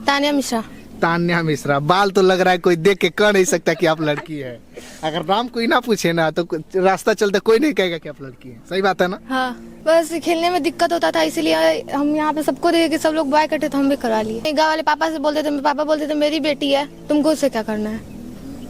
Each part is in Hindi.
तानिया मिश्रा। तान्या मिश्रा। बाल तो लग रहा है कोई देख के कह नहीं सकता कि आप लड़की है। अगर नाम कोई ना पूछे ना तो रास्ता चलते कोई नहीं कहेगा कि आप लड़की है। सही बात है ना? हाँ, बस खेलने में दिक्कत होता था, इसीलिए हम यहाँ पे सबको देखे कि सब लोग बॉय कटे तो हम भी करवा लिए। गाँव वाले पापा से बोलते थे, पापा बोलते थे मेरी बेटी है, तुमको उससे क्या करना है।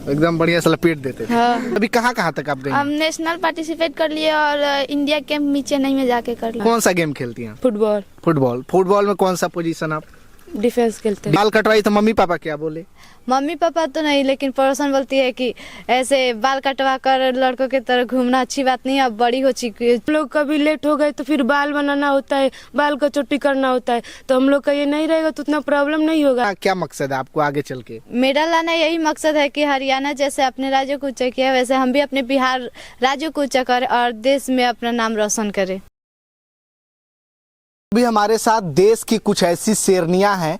एकदम बढ़िया से लपेट देते थे। हाँ। अभी कहाँ तक आप गए? हम नेशनल पार्टिसिपेट कर लिए और इंडिया कैंप में चेन्नई में जाके कर लिया। कौन सा गेम खेलती हैं? फुटबॉल। फुटबॉल में कौन सा पोजीशन आप? डिफेंस खेलते हैं। बाल कटवाई तो मम्मी पापा क्या बोले? मम्मी पापा तो नहीं, लेकिन पड़ोसन बोलती है कि ऐसे बाल कटवा कर लड़कों की तरह घूमना अच्छी बात नहीं है, अब बड़ी हो चुकी है। हम लोग कभी लेट हो गए तो फिर बाल बनाना होता है, बाल का चोटी करना होता है, तो हम लोग का ये नहीं रहेगा तो उतना प्रॉब्लम नहीं होगा। क्या मकसद है आपको आगे चल के? मेडल लाना यही मकसद है कि हरियाणा जैसे अपने राज्य को ऊंचा किया वैसे हम भी अपने बिहार राज्य को ऊंचा करें और देश में अपना नाम रोशन करें। अभी हमारे साथ देश की कुछ ऐसी शेरनियां हैं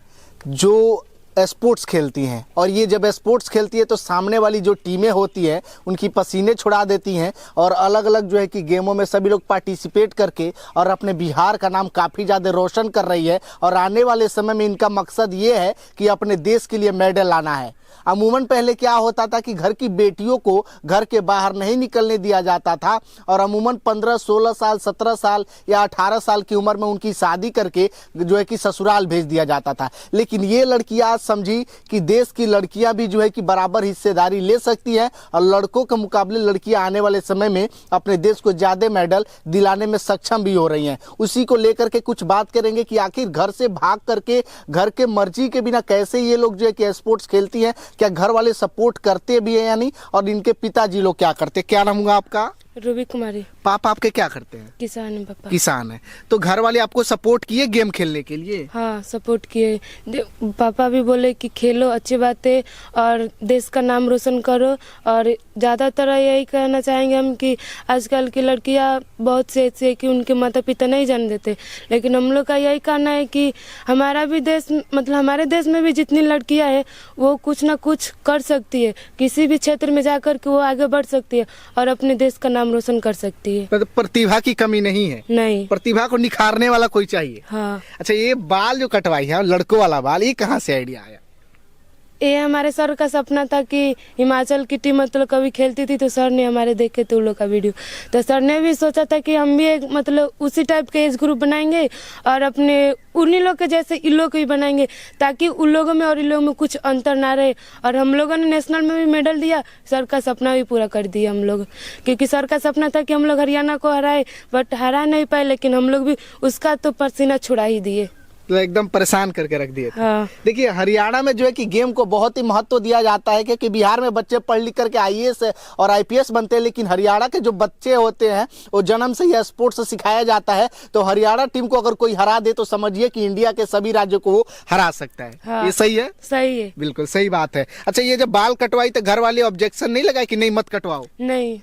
जो स्पोर्ट्स खेलती हैं, और ये जब स्पोर्ट्स खेलती है तो सामने वाली जो टीमें होती हैं उनकी पसीने छुड़ा देती हैं, और अलग अलग जो है कि गेमों में सभी लोग पार्टिसिपेट करके और अपने बिहार का नाम काफ़ी ज़्यादा रोशन कर रही है। और आने वाले समय में इनका मकसद ये है कि अपने देश के लिए मेडल लाना है। अमूमन पहले क्या होता था कि घर की बेटियों को घर के बाहर नहीं निकलने दिया जाता था, और अमूमन 15, 16 साल, 17 साल या 18 साल की उम्र में उनकी शादी करके जो है कि ससुराल भेज दिया जाता था। लेकिन ये लड़कियां समझी कि देश की लड़कियां भी जो है कि बराबर हिस्सेदारी ले सकती हैं, और लड़कों के मुकाबले लड़कियां आने वाले समय में अपने देश को ज़्यादा मेडल दिलाने में सक्षम भी हो रही हैं। उसी को लेकर के कुछ बात करेंगे कि आखिर घर से भाग करके घर के मर्जी के बिना कैसे ये लोग जो है कि स्पोर्ट्स खेलती हैं, क्या घर वाले सपोर्ट करते भी हैं या नहीं, और इनके पिताजी लोग क्या करते हैं। क्या नाम होगा आपका? रूबी कुमारी। पापा आपके क्या करते हैं? किसान है पापा। किसान है। तो घर वाले आपको सपोर्ट किए गेम खेलने के लिए? हाँ, सपोर्ट किए। पापा भी बोले कि खेलो, अच्छी बात है, और देश का नाम रोशन करो। और ज़्यादातर यही कहना चाहेंगे हम कि आजकल की लड़कियां बहुत से ऐसी है कि उनके माता पिता नहीं जान देते, लेकिन हम लोग का यही कहना है कि हमारा भी देश, मतलब हमारे देश में भी जितनी लड़कियां हैं वो कुछ ना कुछ कर सकती है, किसी भी क्षेत्र में जाकर के वो आगे बढ़ सकती है और अपने देश का नाम रोशन कर सकती है। प्रतिभा की कमी नहीं है? नहीं, प्रतिभा को निखारने वाला कोई चाहिए। हाँ। अच्छा, ये बाल जो कटवाई है लड़कों वाला बाल, ये कहाँ से आइडिया आया? ये हमारे सर का सपना था कि हिमाचल की टीम मतलब कभी खेलती थी तो सर ने हमारे देखे थे उन लोग का वीडियो, तो सर ने भी सोचा था कि हम भी एक मतलब उसी टाइप के एज ग्रुप बनाएंगे और अपने उन्हीं लोग के जैसे इन लोग को भी बनाएंगे, ताकि उन लोगों में और इन लोगों में कुछ अंतर ना रहे। और हम लोगों ने नेशनल में भी मेडल दिया, सर का सपना भी पूरा कर दिया हम लोग, क्योंकि सर का सपना था कि हम लोग हरियाणा को हराए, बट हरा नहीं पाए, लेकिन हम लोग भी उसका तो पसीना छुड़ा ही दिए। तो एकदम परेशान करके रख दिए। हाँ। देखिए, हरियाणा में जो है कि गेम को बहुत ही महत्व दिया जाता है, क्योंकि बिहार में बच्चे पढ़ लिख करके आईएएस और आईपीएस बनते हैं, लेकिन हरियाणा के जो बच्चे होते हैं वो जन्म से ही स्पोर्ट्स सिखाया जाता है। तो हरियाणा टीम को अगर कोई हरा दे तो समझिए कि इंडिया के सभी राज्यों को वो हरा सकता है। हाँ। ये सही है? सही है, बिल्कुल सही बात है। अच्छा, ये जब बाल कटवाई तो घर वाले ऑब्जेक्शन नहीं लगाए कि नहीं मत कटवाओ? नहीं।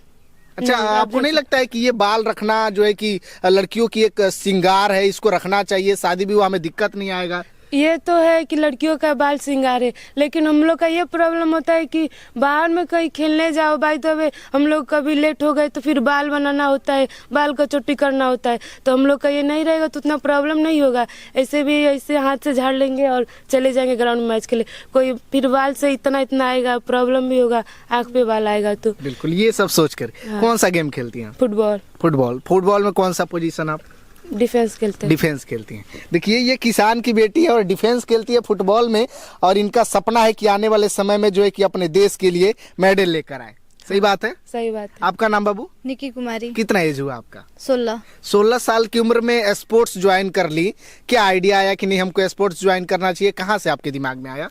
अच्छा, आपको नहीं लगता है कि ये बाल रखना जो है कि लड़कियों की एक श्रृंगार है, इसको रखना चाहिए, शादी विवाह में दिक्कत नहीं आएगा? ये तो है कि लड़कियों का बाल श्रृंगार है, लेकिन हम लोग का ये प्रॉब्लम होता है कि बाहर में कहीं खेलने जाओ, बाई द वे हम लोग कभी लेट हो गए तो फिर बाल बनाना होता है, बाल का चोटी करना होता है, तो हम लोग का ये नहीं रहेगा तो उतना प्रॉब्लम नहीं होगा। ऐसे भी ऐसे हाथ से झाड़ लेंगे और चले जाएंगे ग्राउंड में मैच के लिए, कोई फिर बाल से इतना आएगा, प्रॉब्लम भी होगा, आँख पे बाल आएगा। तो बिल्कुल, ये सब सोच कर। हाँ। कौन सा गेम खेलती हैं? फुटबॉल में कौन सा पोजीशन आप? डिफेंस खेलते हैं। डिफेंस खेलती हैं। देखिए, ये किसान की बेटी है और डिफेंस खेलती है फुटबॉल में, और इनका सपना है कि आने वाले समय में जो है कि अपने देश के लिए मेडल लेकर आए। सही बात है? सही बात है। आपका नाम बाबू? निकी कुमारी। कितना एज हुआ आपका? 16 साल की उम्र में स्पोर्ट्स ज्वाइन कर ली। क्या आइडिया आया कि नहीं हमको स्पोर्ट्स ज्वाइन करना चाहिए? कहाँ से आपके दिमाग में आया?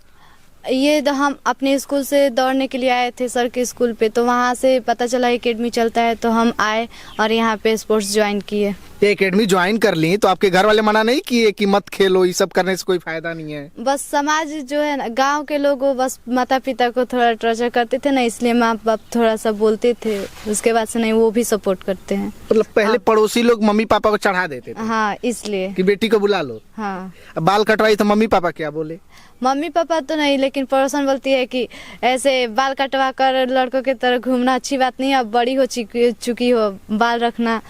ये हम अपने स्कूल से दौड़ने के लिए आए थे सर के स्कूल पे, तो वहाँ से पता चला एकेडमी चलता है, तो हम आए और यहाँ पे स्पोर्ट्स ज्वाइन किए। ये एकेडमी ज्वाइन कर ली तो आपके घर वाले मना नहीं किए कि मत खेलो, ये सब करने से कोई फायदा नहीं है? बस समाज जो है ना, गांव के लोग वो बस माता पिता को थोड़ा टॉर्चर करते थे ना, इसलिए माँ बाप थोड़ा सा बोलते थे, उसके बाद से नहीं, वो भी सपोर्ट करते हैं। मतलब पहले पड़ोसी लोग मम्मी पापा को चढ़ा देते थे? हाँ, इसलिए कि बेटी को बुला लो। हाँ। बाल कटवाई तो मम्मी पापा क्या बोले? मम्मी पापा तो नहीं, लेकिन पड़ोसन बोलती है कि ऐसे बाल कटवा कर लड़कों की तरह घूमना अच्छी बात नहीं है, अब बड़ी हो चुकी हो, बाल रखना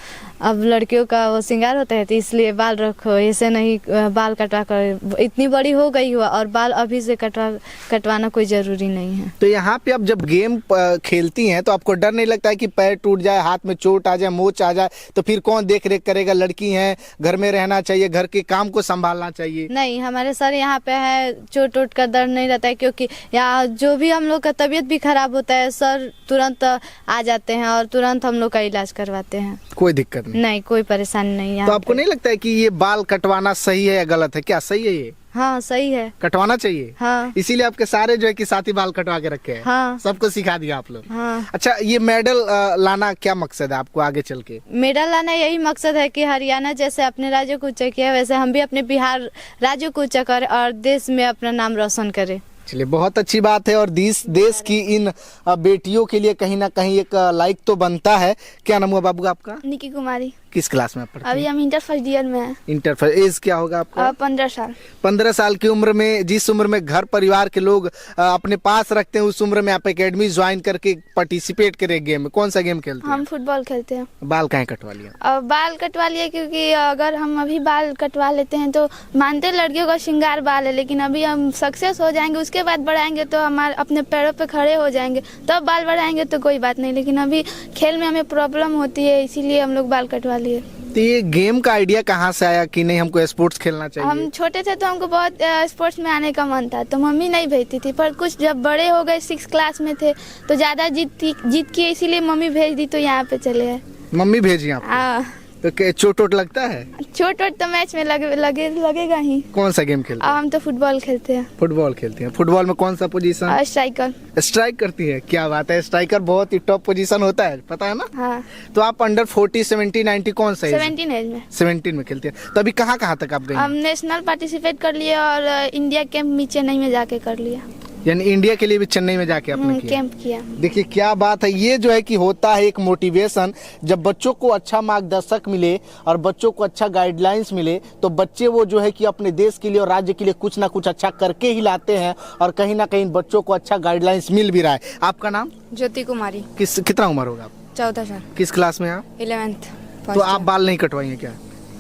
अब लड़कियों का वो श्रृंगार होता है तो इसलिए बाल रखो, ऐसे नहीं बाल कटवा कर, इतनी बड़ी हो गई हो और बाल अभी से कटवाना कोई जरूरी नहीं है। तो यहाँ पे अब जब गेम खेलती हैं तो आपको डर नहीं लगता है कि पैर टूट जाए, हाथ में चोट आ जाए, मोच आ जाए, तो फिर कौन देख रेख करेगा? लड़की हैं, घर में रहना चाहिए, घर के काम को संभालना चाहिए। नहीं, हमारे सर यहाँ पे है, चोट वोट का डर नहीं रहता है, क्योंकि यहाँ जो भी हम लोग का तबीयत भी खराब होता है सर तुरंत आ जाते हैं और तुरंत हम लोग का इलाज करवाते हैं। कोई दिक्कत नहीं, कोई परेशानी नहीं है। तो आपको नहीं लगता है कि ये बाल कटवाना सही है या गलत है? क्या सही है ये? हाँ सही है, कटवाना चाहिए। हाँ। इसीलिए आपके सारे जो है कि साथी बाल कटवा के रखे हैं। हाँ। सबको सिखा दिया आप लोग। हाँ। अच्छा, ये मेडल लाना क्या मकसद है आपको आगे चल के? मेडल लाना यही मकसद है कि हरियाणा जैसे अपने राज्य को ऊंचा किया वैसे हम भी अपने बिहार राज्य को ऊंचा करें और देश में अपना नाम रोशन करें। चलिए, बहुत अच्छी बात है। और देश की इन बेटियों के लिए कहीं ना कहीं एक लाइक तो बनता है। क्या नाम हुआ बाबू आपका? निकी कुमारी। किस क्लास में आप पढ़ते हैं? अभी हम इंटर फर्स्ट ईयर में हैं। Inter first. एज क्या होगा आपका? 15 साल। 15 साल की उम्र में, जिस उम्र में घर परिवार के लोग अपने पास रखते हैं, उस उम्र में आप एकेडमी ज्वाइन करके पार्टिसिपेट करें गेम में। कौन सा गेम खेलते हैं? हम फुटबॉल खेलते हैं। बाल कहाँ कटवा लिया? अब बाल कटवा लिए क्योंकि अगर हम अभी बाल कटवा लेते हैं तो मानते लड़कियों का श्रृंगार बाल है, लेकिन अभी हम सक्सेस हो जाएंगे, उसके बाद बढ़ाएंगे तो हमारे अपने पैरों पे खड़े हो जाएंगे, तब बाल बढ़ाएंगे तो कोई बात नहीं, लेकिन अभी खेल में हमें प्रॉब्लम होती है, इसीलिए हम लोग बाल कटवा लिए। तो ये गेम का आइडिया कहाँ से आया कि नहीं हमको स्पोर्ट्स खेलना चाहिए? हम छोटे थे तो हमको बहुत स्पोर्ट्स में आने का मन था, तो मम्मी नहीं भेजती थी, पर कुछ जब बड़े हो गए 6 क्लास में थे तो ज्यादा जीत की, इसीलिए मम्मी भेज दी, तो यहाँ पे चले हैं। मम्मी भेजी आपको? हाँ। तो क्या चोट वोट लगता है? चोट वोट तो मैच में लगेगा ही। कौन सा गेम खेलते हैं? हम तो फुटबॉल खेलते हैं। फुटबॉल खेलते हैं। फुटबॉल में कौन सा पोजीशन? स्ट्राइकर। स्ट्राइक करती है? क्या बात है, स्ट्राइकर बहुत ही टॉप पोजीशन होता है, पता है ना? हाँ। तो आप अंडर 40, 70, 90 कौन सा? 17 एज में। 17 में खेलते हैं। तो अभी कहाँ कहाँ तक आप गए? हम नेशनल पार्टिसिपेट कर लिए और इंडिया कैंप भी चेन्नई में जाके कर लिया। यानी इंडिया के लिए भी चेन्नई में जाके आपने किया? कैंप किया। देखिए क्या बात है, ये जो है कि होता है एक मोटिवेशन। जब बच्चों को अच्छा मार्गदर्शक मिले और बच्चों को अच्छा गाइडलाइंस मिले तो बच्चे वो जो है कि अपने देश के लिए और राज्य के लिए कुछ ना कुछ अच्छा करके ही लाते हैं, और कहीं ना कहीं बच्चों को अच्छा गाइडलाइंस मिल भी रहा है। आपका नाम? ज्योति कुमारी। कितना उम्र होगा आप? 14 साल। किस क्लास में आप? 11th। तो आप बाल नहीं कटवाई हैं क्या?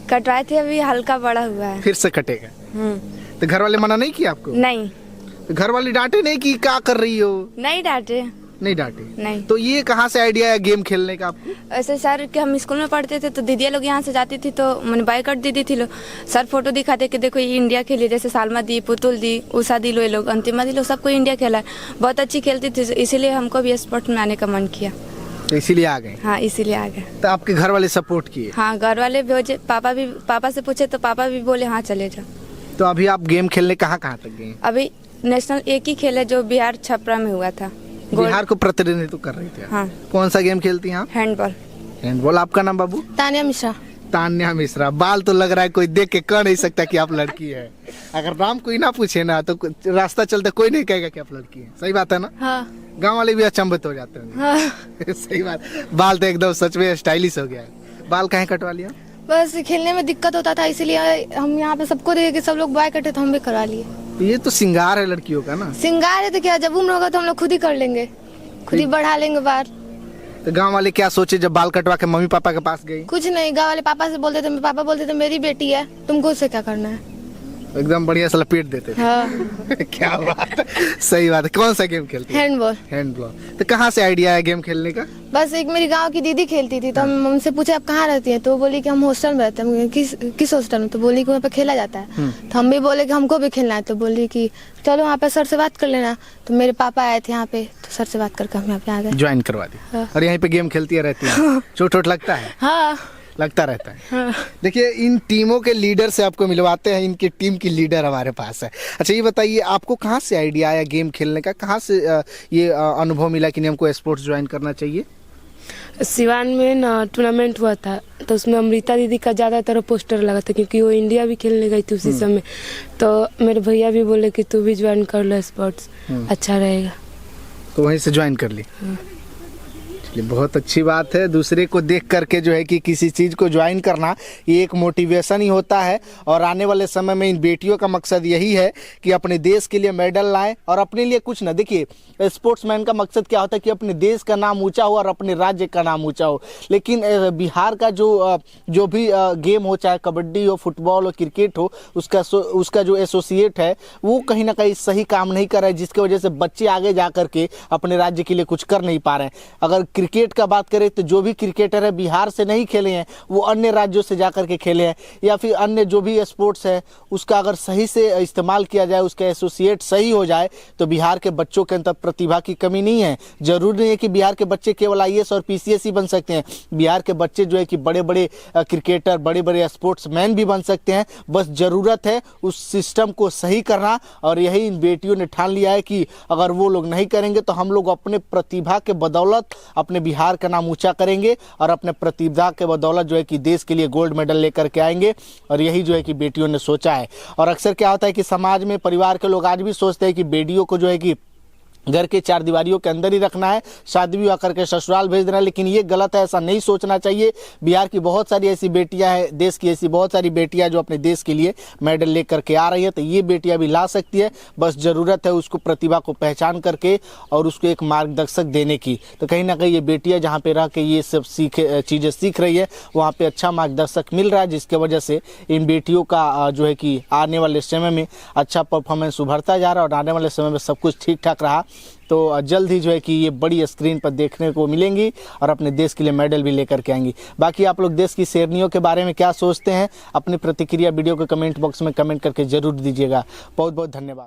कटवाए थे, अभी हल्का बड़ा हुआ है। फिर से कटेगा? तो घर वाले मना नहीं किया आपको? नहीं। तो घर वाले डांटे नहीं कि क्या कर रही हो? नहीं डांटे। नहीं डांटे? नहीं। तो ये कहाँ से आइडिया है गेम खेलने का आपको? ऐसे सर कि हम स्कूल में पढ़ते थे तो दीदिया लोग यहाँ से जाती थी तो मैंने बाइकआउट दीदी थी लोग, सर फोटो दिखाते कि देखो ये इंडिया खेली, जैसे सालमा दी, पुतुल दी, उषा दी, लो लोग, अंतिमा दी लोग, सबको इंडिया खेला है, बहुत अच्छी खेलती थी, इसीलिए हमको भी स्पोर्ट में आने का मन किया। तो इसीलिए आ गए? हाँ, इसीलिए आ गए। तो आपके घर वाले सपोर्ट किए? हाँ, घर वाले भेजे, पापा से पूछे तो पापा भी बोले हाँ चले जाओ। तो अभी आप गेम खेलने कहाँ कहाँ तक गए? अभी नेशनल एक ही खेल है जो बिहार छपरा में हुआ था। बिहार को प्रतिनिधित्व कर रही थी? हाँ। कौन सा गेम खेलती हैं आप? हैंडबॉल। हैंडबॉल। आपका नाम बाबू? तानिया मिश्रा। तान्या मिश्रा। बाल तो लग रहा है कोई देख के कह नहीं सकता कि आप लड़की है। अगर नाम कोई ना पूछे ना तो रास्ता चलते कोई नहीं कहेगा कि आप लड़की है। सही बात है ना? हाँ। गाँव वाले भी अचंभित हो जाते हैं। हाँ। सही बात। बाल तो एकदम सच में स्टाइलिश हो गया है। बाल कहाँ कटवा लिया? बस खेलने में दिक्कत होता था, इसीलिए हम यहाँ पे सबको देखे सब लोग बाय कटे तो हम भी करवा लिए। ये तो श्रृंगार है लड़कियों का ना? श्रृंगार है तो क्या, जब उम्र होगा तो हम लोग खुद ही कर लेंगे, खुद ही बढ़ा लेंगे बाल। तो गांव वाले क्या सोचे जब बाल कटवा के मम्मी पापा के पास गई? कुछ नहीं, गाँव वाले पापा से बोलते थे, पापा बोलते थे मेरी बेटी है, तुमको उससे क्या करना है। एकदम बढ़िया सा लपेट देते थे। हाँ। क्या बात है, सही बात है। कौन सा गेम खेलते हैं? हैंडबॉल। हैंडबॉल। तो कहाँ से आइडिया है गेम खेलने का? बस एक मेरी गांव की दीदी खेलती थी तो हम उनसे पूछे आप कहाँ रहती हैं, तो वो बोली कि हम हॉस्टल में रहते हैं। किस हॉस्टल में? तो बोली कि वहाँ पे खेला जाता है। तो हम भी बोले कि हमको भी खेलना है, तो बोली कि चलो वहाँ पे सर से बात कर लेना। तो मेरे पापा आए थे यहाँ पे, तो सर से बात करके हम यहाँ पे आ गए, ज्वाइन करवा दी। हाँ। और यहीं पे गेम खेलती रहती है? चोट वोट लगता है? हाँ लगता रहता है। हाँ। देखिए इन टीमों के लीडर से आपको मिलवाते हैं। इनकी टीम की लीडर हमारे पास है। अच्छा ये बताइए, आपको कहाँ से आइडिया आया गेम खेलने का? कहाँ से ये अनुभव मिला कि नहीं हमको स्पोर्ट्स ज्वाइन करना चाहिए? सिवान में ना टूर्नामेंट हुआ था तो उसमें अमृता दीदी का ज़्यादातर पोस्टर लगा था, क्योंकि वो इंडिया भी खेलने गई थी उसी समय। तो मेरे भैया भी बोले कि तू भी ज्वाइन कर लो स्पोर्ट्स, अच्छा रहेगा। तो वहीं से ज्वाइन कर ली। ये बहुत अच्छी बात है। दूसरे को देख करके जो है कि किसी चीज़ को ज्वाइन करना, ये एक मोटिवेशन ही होता है। और आने वाले समय में इन बेटियों का मकसद यही है कि अपने देश के लिए मेडल लाएं और अपने लिए कुछ ना। देखिए, स्पोर्ट्समैन का मकसद क्या होता है कि अपने देश का नाम ऊंचा हो और अपने राज्य का नाम ऊंचा हो। लेकिन बिहार का जो भी गेम हो, चाहे कबड्डी हो, फुटबॉल हो, क्रिकेट हो, उसका जो एसोसिएट है वो कहीं ना कहीं सही काम नहीं कर रहा है, जिसकी वजह से बच्चे आगे जा करके अपने राज्य के लिए कुछ कर नहीं पा रहे हैं। अगर क्रिकेट का बात करें तो जो भी क्रिकेटर है बिहार से नहीं खेले हैं, वो अन्य राज्यों से जा करके खेले हैं, या फिर अन्य जो भी स्पोर्ट्स है उसका अगर सही से इस्तेमाल किया जाए, उसका एसोसिएट सही हो जाए, तो बिहार के बच्चों के अंदर प्रतिभा की कमी नहीं है। जरूरी नहीं है कि बिहार के बच्चे केवल IAS और PCS ही बन सकते हैं। बिहार के बच्चे जो है कि बड़े बड़े क्रिकेटर, बड़े बड़े स्पोर्ट्समैन भी बन सकते हैं। बस ज़रूरत है उस सिस्टम को सही करना। और यही इन बेटियों ने ठान लिया है कि अगर वो लोग नहीं करेंगे तो हम लोग अपने प्रतिभा के बदौलत अपने बिहार का नाम ऊंचा करेंगे और अपने प्रतिभा के बदौलत जो है कि देश के लिए गोल्ड मेडल लेकर के आएंगे। और यही जो है कि बेटियों ने सोचा है। और अक्सर क्या होता है कि समाज में परिवार के लोग आज भी सोचते हैं कि बेटियों को जो है कि घर के चार दीवारियों के अंदर ही रखना है, शादी विवाह करके ससुराल भेज देना है। लेकिन ये गलत है, ऐसा नहीं सोचना चाहिए। बिहार की बहुत सारी ऐसी बेटियां हैं, देश की ऐसी बहुत सारी बेटियां जो अपने देश के लिए मेडल लेकर के आ रही है। तो ये बेटियां भी ला सकती है, बस ज़रूरत है उसको प्रतिभा को पहचान करके और उसको एक मार्गदर्शक देने की। तो कहीं ना कहीं ये बेटियां जहाँ पे रह के ये सब चीज़ें सीख रही है, वहाँ पे अच्छा मार्गदर्शक मिल रहा है, जिसके वजह से इन बेटियों का जो है कि आने वाले समय में अच्छा परफॉर्मेंस उभरता जा रहा है और आने वाले समय में सब कुछ ठीक ठाक रहा तो जल्द ही जो है कि ये बड़ी स्क्रीन पर देखने को मिलेंगी और अपने देश के लिए मेडल भी लेकर के आएंगी। बाकी आप लोग देश की शेरनियों के बारे में क्या सोचते हैं, अपनी प्रतिक्रिया वीडियो के कमेंट बॉक्स में कमेंट करके जरूर दीजिएगा। बहुत बहुत धन्यवाद।